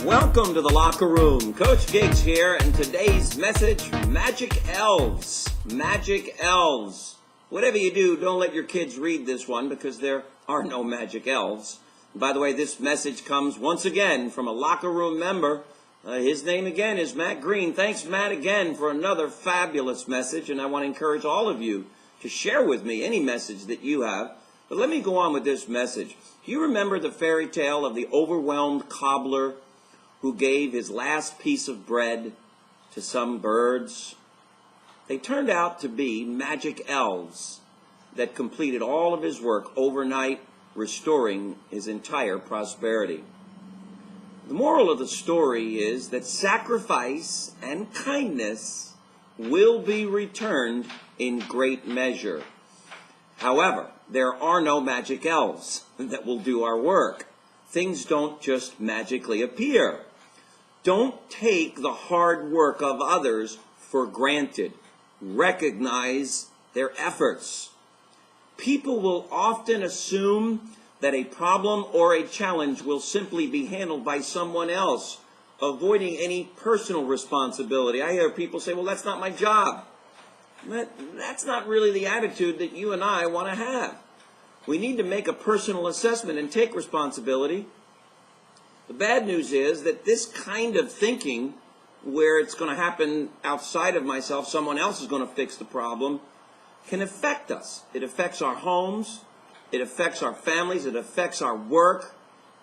Welcome to the locker room. Coach Giggs here, and today's message, Magic Elves. Magic Elves. Whatever you do, don't let your kids read this one because there are no magic elves. And by the way, this message comes once again from a locker room member. His name again is Matt Green. Thanks, Matt, again for another fabulous message, and I want to encourage all of you to share with me any message that you have. But let me go on with this message. Do you remember the fairy tale of the overwhelmed cobbler who gave his last piece of bread to some birds? They turned out to be magic elves that completed all of his work overnight, restoring his entire prosperity. The moral of the story is that sacrifice and kindness will be returned in great measure. However, there are no magic elves that will do our work. Things don't just magically appear. Don't take the hard work of others for granted. Recognize their efforts. People will often assume that a problem or a challenge will simply be handled by someone else, avoiding any personal responsibility. I hear people say, well, that's not my job. That's not really the attitude that you and I want to have. We need to make a personal assessment and take responsibility. The bad news is that this kind of thinking, where it's going to happen outside of myself, someone else is going to fix the problem, can affect us. It affects our homes, it affects our families, it affects our work,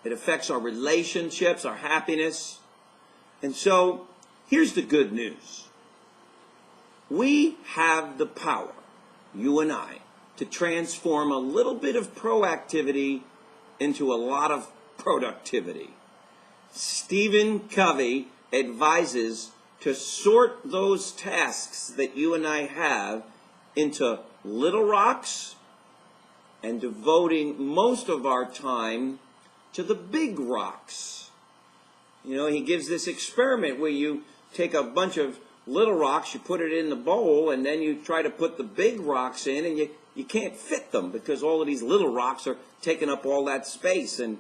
it affects our relationships, our happiness. And so, here's the good news. We have the power, you and I, to transform a little bit of proactivity into a lot of productivity. Stephen Covey advises to sort those tasks that you and I have into little rocks and devoting most of our time to the big rocks. You know, he gives this experiment where you take a bunch of little rocks, you put it in the bowl, and then you try to put the big rocks in, and you can't fit them because all of these little rocks are taking up all that space. And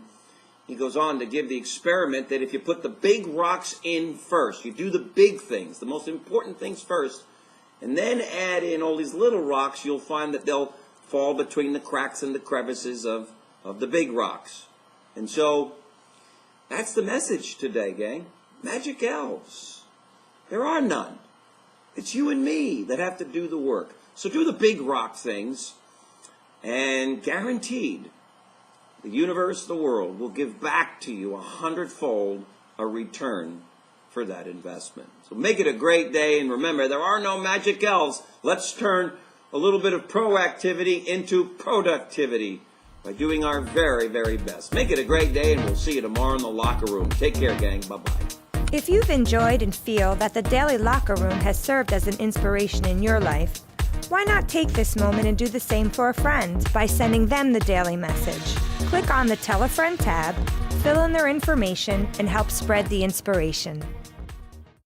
he goes on to give the experiment that if you put the big rocks in first, you do the big things, the most important things first, and then add in all these little rocks, you'll find that they'll fall between the cracks and the crevices of the big rocks. And so, that's the message today, gang. Magic elves. There are none. It's you and me that have to do the work. So do the big rock things, and guaranteed, the universe, the world, will give back to you 100-fold a return for that investment. So make it a great day, and remember, there are no magic elves. Let's turn a little bit of proactivity into productivity by doing our very, very best. Make it a great day, and we'll see you tomorrow in the locker room. Take care, gang. Bye-bye. If you've enjoyed and feel that the Daily Locker Room has served as an inspiration in your life, why not take this moment and do the same for a friend by sending them the daily message? Click on the Tell a Friend tab, fill in their information, and help spread the inspiration.